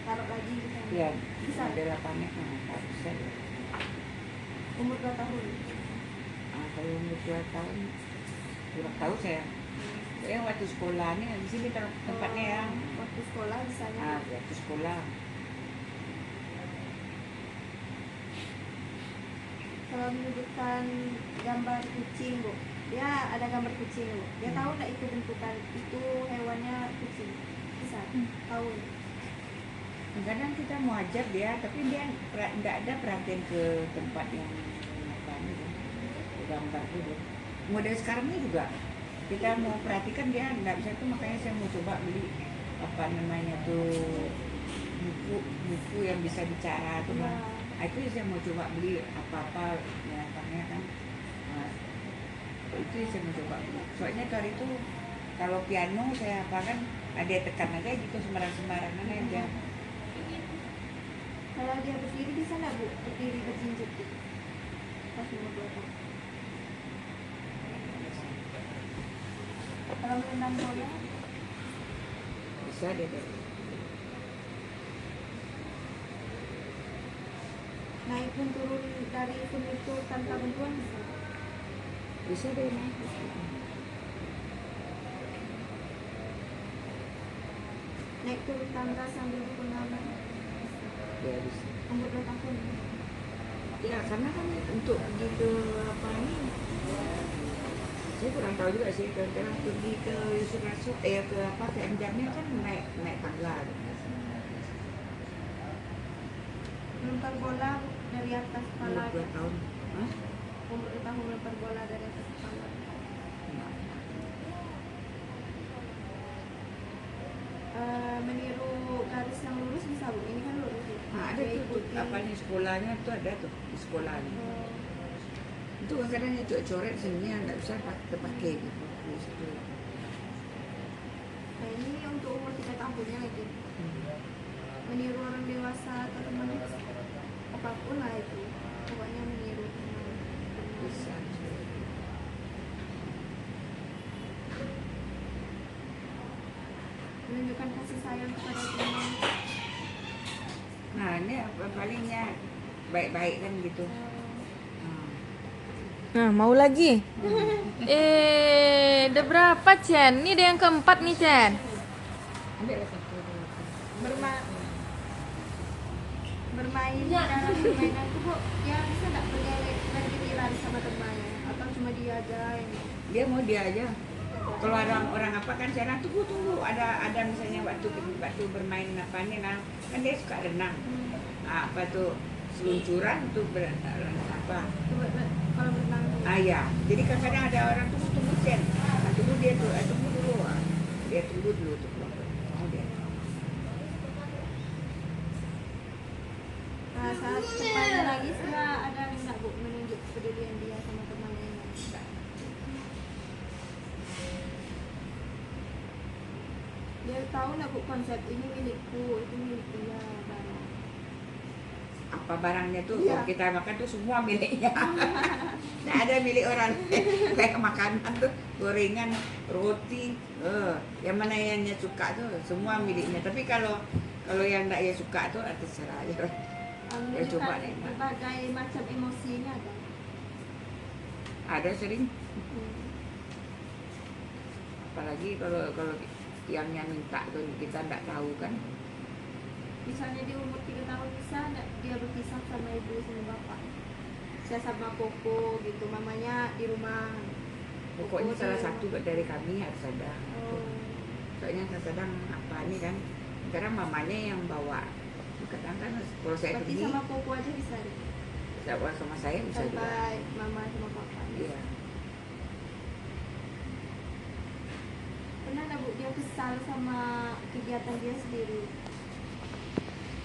taruh lagi di sana. Iya, Bisa. ada lapangan, nggak bisa. Ya. Umur 2 tahun. Kalau umur 2 tahun, kurang tahu saya. Yang waktu sekolah nih di sini tempatnya ya. Waktu sekolah bisanya. Waktu sekolah. Kalau menunjukkan gambar kucing Bu, dia ada gambar kucing Bu. Dia tahu nggak itu bentukan itu hewannya kucing? Bisa tahu. Kadang kita mau ajar dia, tapi dia nggak ada perhatian ke tempat yang apa nih, gambar dulu. Model sekarang ini juga kita mau perhatikan dia nggak bisa tuh, makanya saya mau coba beli apa namanya tuh buku yang bisa bicara tuh Ya. Bang. Itu saya mau coba beli apa-apa ya kan. Nah, itu saya mau coba beli. Soalnya kalau itu kalau piano saya apa kan ada tekan aja gitu sembarangan aja. Kalau dia berdiri bisa nggak Bu? Berdiri berjinjit gitu. Pas umur 2 tahun. Kalau menendang bola, Bisa deh. naik pun turun dari furnitur tanpa bantuan bisa. Bisa deh naik. Naik turun tangga sambil berpengalaman. Ya bisa. Umur 2 tahun. Ya karena kan untuk pergi ke apa ini, saya kurang tahu juga sih. Kadang pergi ke Yusuf Rasul, ke apa ke Jamil kan naik tangga. Melempar bola dari atas kepala. Umur 2 tahun. Hah? Umur 2 tahun melempar bola dari atas kepala. Meniru garis yang lurus bisa Bu. Ini kan lurus ya. Nah, ada Dia tuh ikuti. apa nih sekolahnya tuh ada tuh di sekolahnya. Oh, Itu kadang itu coret sini nggak bisa pakai gitu. Di situ. nah ini untuk umur 3 tahunnya lagi. Meniru orang dewasa atau teman apapun lah itu. Pokoknya meniru teman. Bisa. Menunjukkan kasih sayang kepada teman. Nah ini apa palingnya baik-baik kan gitu. Nah, mau lagi? Udah berapa, Chen? Ini ada yang keempat nih, Chen. Ambil lah satu. Bermain dalam permainan itu Bu, dia bisa nggak bergiliran sama temannya atau cuma dia aja yang Dia mau dia aja. Kalau ada orang apa kan saya tunggu ada misalnya waktu bermain apa nih kan dia suka renang. Apa tuh seluncuran tuh apa? kalau berenang tuh. Ya. Jadi kadang-kadang ada orang tunggu Chen. Tunggu dia tuh, tunggu dulu. Dia tunggu dulu tuh. Mau dia. Nah, saat temannya lagi sudah ada nggak Bu menunjuk kepedulian dia sama temannya yang lain? Dia tahu nggak bu konsep ini milikku, itu milik dia barang. Apa barangnya tuh Iya. kalau kita makan tuh semua miliknya. Nggak ada milik orang. Kayak makanan tuh gorengan, roti, yang mana yang dia suka tuh semua miliknya. Tapi kalau yang nggak dia suka tuh terserah aja. Ya, coba deh, Mak. Berbagai macam emosinya ada. Ada sering, apalagi kalau yang minta tuh kita nggak tahu kan. Misalnya di umur 3 tahun bisa nggak dia berpisah sama ibu sama bapak. Saya sama Koko gitu, mamanya di rumah. Pokoknya Koko salah di satu rumah. dari kami harus ada. Oh. Soalnya kadang apa ini kan, sekarang mamanya yang bawa. Kadang kan kalau saya Berarti pergi, sama Koko aja bisa deh. sama saya bisa juga. Sampai mama sama papa. Iya. Pernah nggak bu dia kesal sama kegiatan dia sendiri?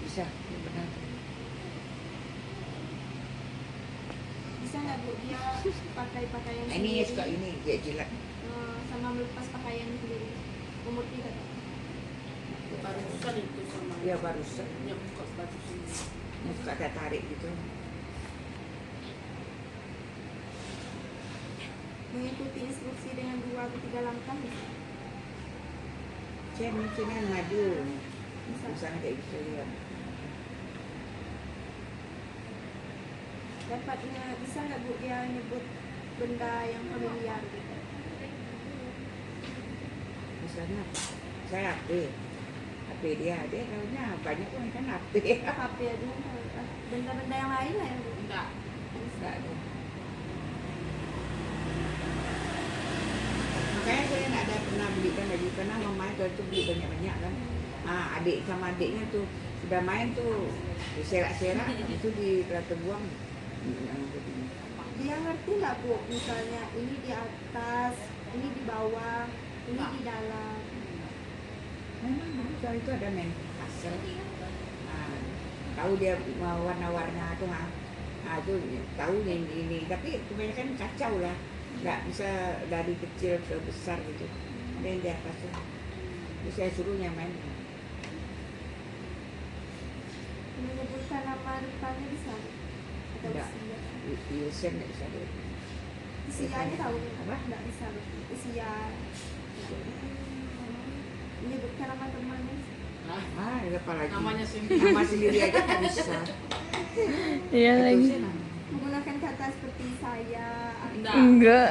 Bisa, benar. Bisa nggak bu dia pakai pakaian Nah, sendiri? ini suka ini dia jilat. Sama melepas pakaian sendiri. Umur 3 tahun. Barusan itu sama Iya barusan. yang buka baju sini. Yang suka ada tarik gitu. Mengikuti instruksi dengan 2 atau 3 langkah bisa. Saya mungkin maju. Bisa. Misalnya kayak gitu ya. Dapatnya bisa nggak bu dia nyebut benda yang familiar gitu? Misalnya saya HP dia tahunya banyak kan HP. HP aja tahu. Benda-benda yang lain lah ya bu. Enggak. Enggak ada. Makanya saya nggak ada pernah belikan lagi karena mamanya tuh beli banyak-banyak kan. Adik sama adiknya tuh sudah main tuh serak-serak itu di rata buang. Dia ngerti nggak bu? Misalnya ini di atas, ini di bawah, ini di dalam. Memang dulu soal itu ada main pasar. Tahu dia warna-warna tuh tuh tahu ini tapi kebanyakan kacau lah. Nggak bisa dari kecil ke besar gitu. Ada yang di atas tuh. Terus saya suruhnya main. Menyebutkan nama depannya bisa atau Enggak. usia? Wilson nggak bisa deh. Usianya tahu Apa? nggak bisa usia. Menyebutkan nama temannya. Ada apa lagi? Namanya sendiri. Nama sendiri aja nggak bisa. Iya Itu lagi. sih namanya. Menggunakan kata seperti saya. Enggak. Enggak.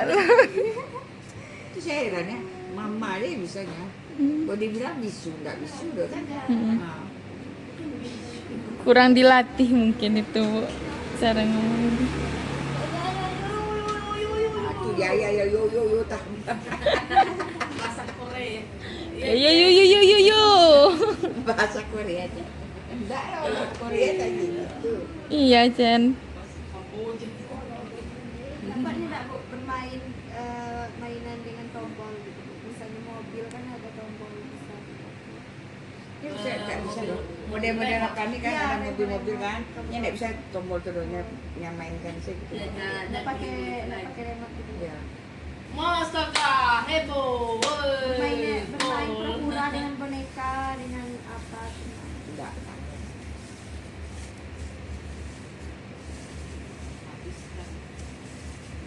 Itu saya herannya, mama aja yang bisanya. Kalau dibilang bisu, nggak bisu udah kan. Nah, Kurang dilatih mungkin itu Bu, cara ngomong. Atuh ya yo tak. Bahasa Korea. Ya yo. Bahasa Korea aja. Enggak lah orang Korea tadi gitu. Iya Chen. Kamboja. Dapatnya nggak bu bermain mainan dengan tombol gitu Bu? Misalnya mobil kan ada tombol bisa. Ya bisa nggak bisa dong. Model-model apa nih kan Iya, ada ada mobil-mobil model. kan. Ya nggak bisa tombol turunnya nyamainkan sih gitu. Nggak pakai remote gitu. Ya. Masalah heboh. Bermain pura-pura dengan boneka dengan apa? Enggak.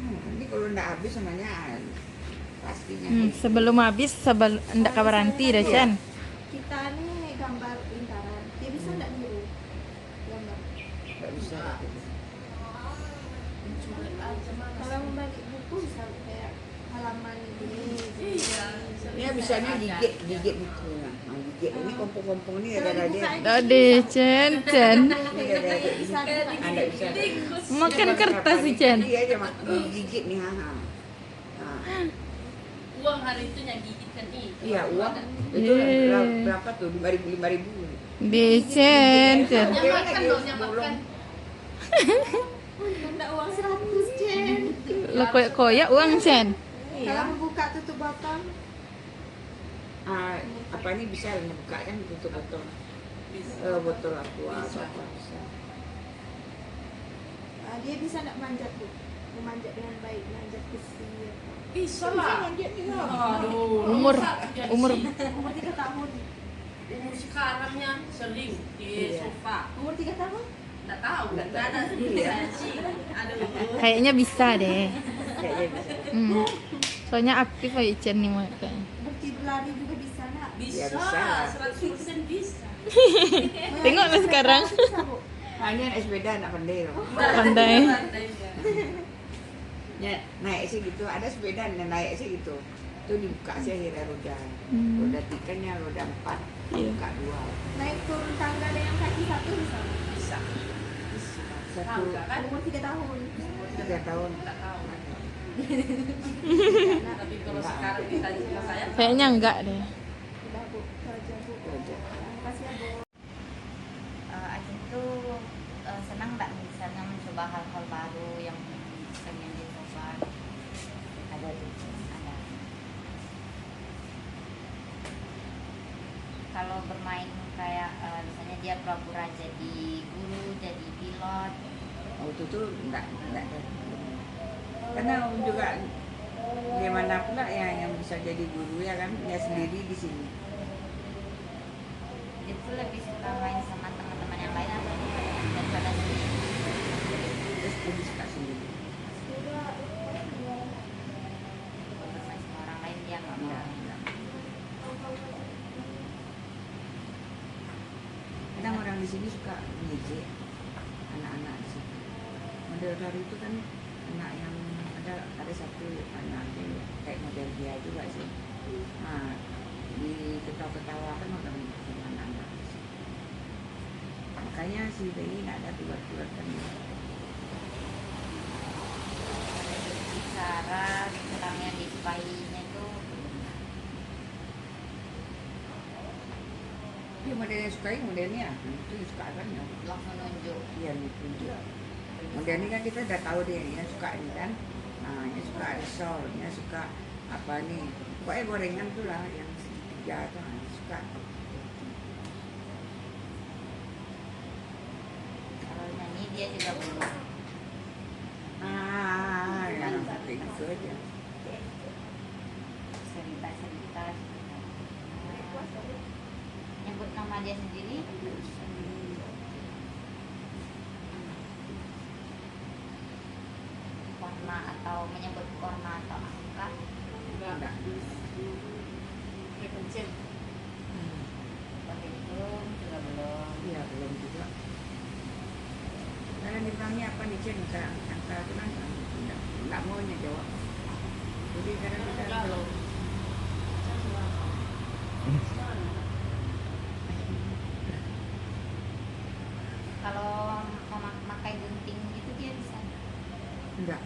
Ini kalau nggak habis namanya pastinya. Sebelum habis ndak kabar nanti dah Chen. Kita nih gambar lingkaran. Dia bisa nggak niru gambar? Nggak bisa. Kalau membalik buku bisa kayak halaman ini. Iya. Ya bisanya gigit gitu. Nah, gigit ini kompong-kompong ini ada dia. Ade Chen. Ini ada Bisa ini. Anda bisa. Makan kertas sih Chen. Iya aja mak gigit nih Nah. Uang hari itu yang gigitkan nih. Iya uang itu Yeay. berapa tuh 5.000. De Chen. Nyamankan dong, nyamankan. Nggak uang 100 Jen. Lo koyak uang Chen. Kalau membuka tutup botol, Apa ini bisa buka kan tutup botol. Botol aqua atau apa bisa. dia bisa nggak manjat bu? memanjat dengan baik, manjat kursi. Bisa lah. Aduh. Umur Umur 3 tahun. sekarangnya sering di Iya. sofa. Umur 3 tahun? Nggak tahu. Nggak ada Iya. sensi. Aduh. kayaknya bisa deh. Kayaknya bisa. Soalnya aktif aja Ichen nih makanya. Berlari juga bisa nak. Bisa. Ya, bisa lah. 100% bisa. Tengok lah sekarang. Bisa, Bu. Hanya naik sepeda anak pandai loh. Pandai. Ya, naik sih gitu, ada sepeda yang naik sih gitu. Itu dibuka sih akhirnya roda. Hmm. Roda 3-nya, roda 4, Iya. buka 2. Naik turun tangga dengan kaki satu bisa. Bisa. Satu Tahu nggak kan? Umur 3 tahun. 3 tahun. Nggak tahu. Nah, Tapi kalau sekarang ditanya sama saya, Kayaknya enggak deh. udah Bu, itu aja Bu. Roda. Terima kasih ya Bu. Aceh itu senang nggak misalnya mencoba hal-hal baru yang pengen dicoba? Ada tuh. Ada. Kalau bermain kayak misalnya dia pura-pura jadi guru, jadi pilot, Oh, itu tuh enggak ada. Karena juga gimana pula ya yang bisa jadi guru ya kan, dia sendiri di sini. itu lebih suka main sama teman-teman yang lain atau daripada sendiri? Terus lebih suka sendiri. Main sama orang lain dia nggak mau. Enggak, enggak. Kadang orang di sini suka ngejek anak-anak di sini. Model baru itu kan anak yang ada satu anak yang kayak model dia juga sih. Nah, di ketawa-ketawakan orang sama anak-anak di sini. Makanya si Bayi nggak ada keluar-keluar kan. Bicara tentang yang disukainya itu Dia modelnya sukai modelnya, itu yang suka kan ya. langsung nunjuk. Iya tunjuk. Model ini kan kita udah tahu dia yang suka ini kan. Nah, yang suka risol, yang suka apa nih. Pokoknya gorengan tuh lah yang tiga tuh yang suka. Kalau nyanyi dia juga belum. Yang kayak gitu aja. Cerita-cerita nyebut nama dia sendiri warna atau menyebut warna atau angka enggak. Kepencet. seperti itu juga belum. Iya belum juga. Karena dipanggil apa nih Cen, angka itu kan nggak maunya jawab. Jadi kadang kita Kalau Kalau memakai gunting gitu dia bisa. enggak.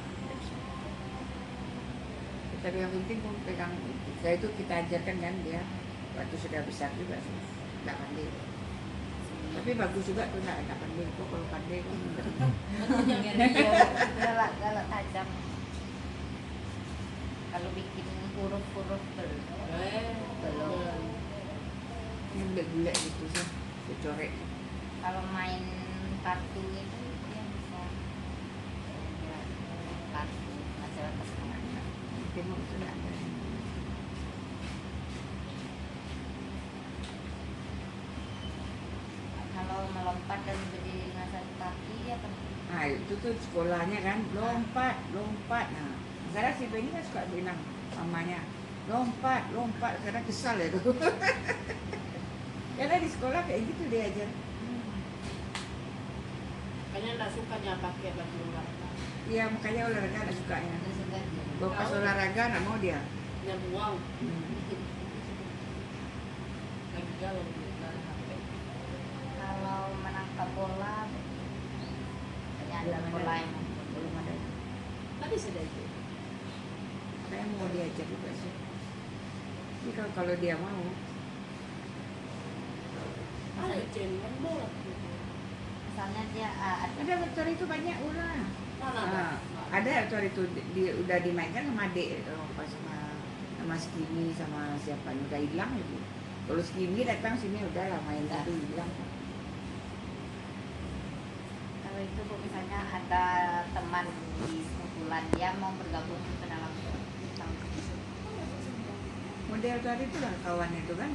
Tapi yang penting pun pegang, saya itu kita ajarkan kan dia waktu sudah besar juga sih, nggak pandai. Tapi bagus juga tuh nggak pandai kok, kalau pandai kan Kalau tajam, kalau bikin huruf-huruf belum. yang bulat gitu sih, dicorek. Kalau main kartu itu dia bisa kartu masyarakat sekarang. Tengok itu nggak ada. Kalau melompat dan berdiri dengan satu kaki dia kan Nah itu tuh sekolahnya kan lompat. Nah sekarang si Benny kan suka bilang mamanya lompat. Karena kesal ya tuh. Karena di sekolah kayak gitu dia aja. kayaknya nggak suka dia pakai baju olahraga. Iya makanya olahraga nggak sukanya. itu suka dia. Bawa pas olahraga nggak mau dia. Dia buang. Hmm. Lagi galau dari HP. Kalau menangkap bola hanya ada bola yang Belum ada. Tadi sudah itu. Saya mau diajar juga sih. Jadi kalau dia mau, Ada main bola. misalnya dia ada motor itu banyak ulah. Mana ada? Nah, ada motor itu udah dimainkan sama adik, pas sama Skimi sama siapa udah hilang itu. Kalau Skimi datang sini udahlah main itu hilang. kalau itu Bu, misalnya ada teman di kumpulan dia tadi itu lah kawannya itu kan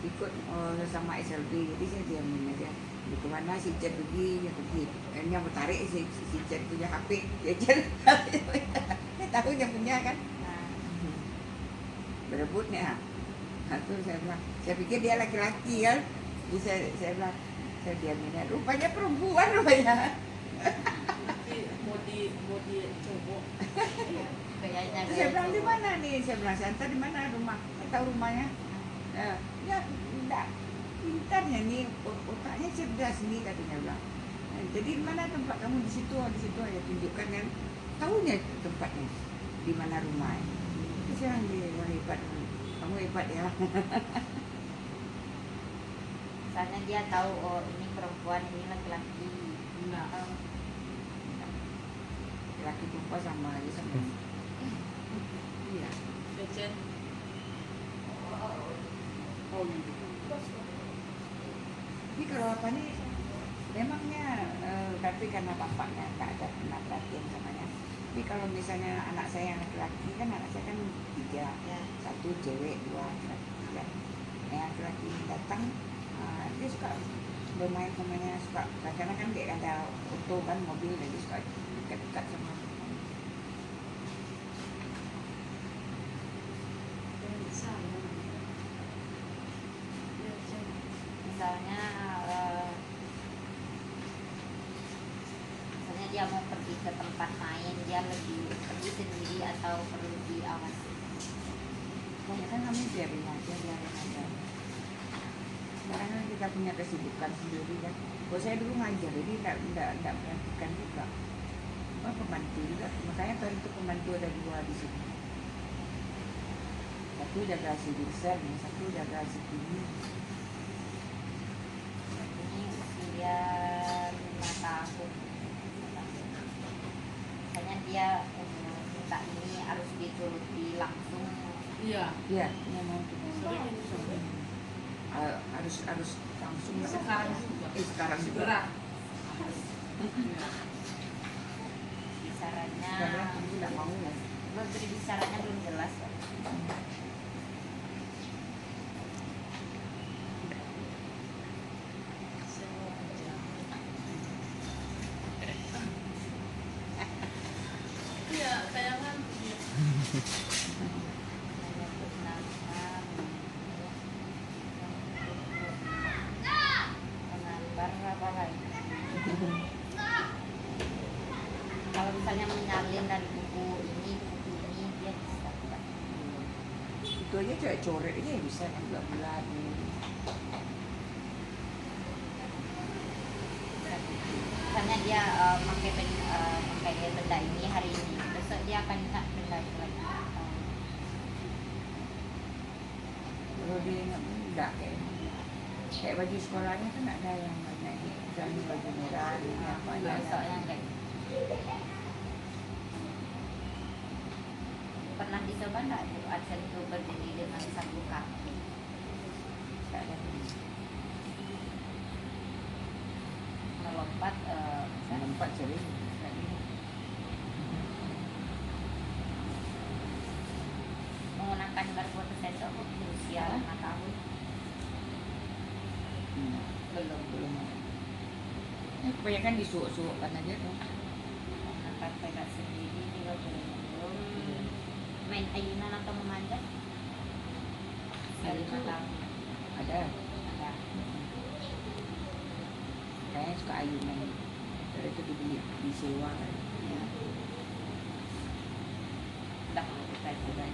ikut sama SLB, jadi saya diamin aja. Di kemana si Jen pergi, dia pergi. Yang bertarik si Jen punya HP, dia Jen tahu yang punya kan. Berebutnya. Itu saya bilang, saya pikir dia laki-laki kan. Jadi saya bilang, saya diamin. Rupanya perempuan rupanya. Mau dicoba. Kayaknya Terus saya bilang di mana nih? Saya bilang saya antar di mana rumah? Tahu rumahnya? Ya enggak. Pintarnya nih, otaknya cerdas nih katanya bilang. Jadi di mana tempat kamu di situ ya tunjukkan kan. Tahunya tempatnya di mana rumahnya. Terus saya bilang dia wah hebat. Kamu hebat ya. Misalnya dia tahu oh ini perempuan ini laki-laki. Nah, Laki perempuan sama aja sama. Iya. Jen. Oh gitu. Tapi kalau apa nih memangnya tapi karena bapaknya tak ada pernah perhatian samanya. Tapi kalau misalnya anak saya yang laki-laki kan anak saya kan 3, Ya. 1 cewek 2 laki-laki. Yang laki-laki datang dia suka bermain samanya, suka kadang-kadang kan kayak ada auto kan mobil jadi suka dekat-dekat sama. Misalnya dia mau pergi ke tempat main, dia lebih pergi sendiri atau perlu diawasi? Banyak kan kami biarin aja. Sekarang kan kita punya kesibukan sendiri kan. Kalau saya dulu ngajar, jadi tidak perhatikan juga. Pembantu juga, makanya tadi itu pembantu ada 2 di sini. Satu jaga si Wilson, satu jaga si Kimi. Ini usia 5 tahun. Misalnya dia minta ini harus dituruti langsung. Iya. Iya, dia mau tuh. Sering. Harus langsung. Sekarang juga. Sekarang juga. Berat. Bicaranya Karena kamu tidak mau ya. berbicaranya belum jelas. Iya, kayangan. Menggambar apa lagi? Kalau misalnya menyalin dari buku ini dia bisa. Itu aja coret aja bisa kan bulan-bulan. Misalnya dia pakai benda ini hari ini, besok dia akan minta benda itu lagi. Kalau dia enggak kayak baju sekolahnya kan ada yang warna misalnya baju merah, ini apa aja. Besoknya kayak pernah dicoba nggak itu Acen itu berdiri dengan satu kaki? Nggak ada. Melompat Melompat sering. menggunakan barcode sensor di usia 5 tahun. Belum. Kebanyakan disuuk-suukkan aja tuh. Menggunakan pegang sendiri juga belum. Main ayunan atau memanjat? Usia 5 tahun. Ada. Ada. Kayaknya suka ayunan. Dari itu disewa. Ya. Udah kita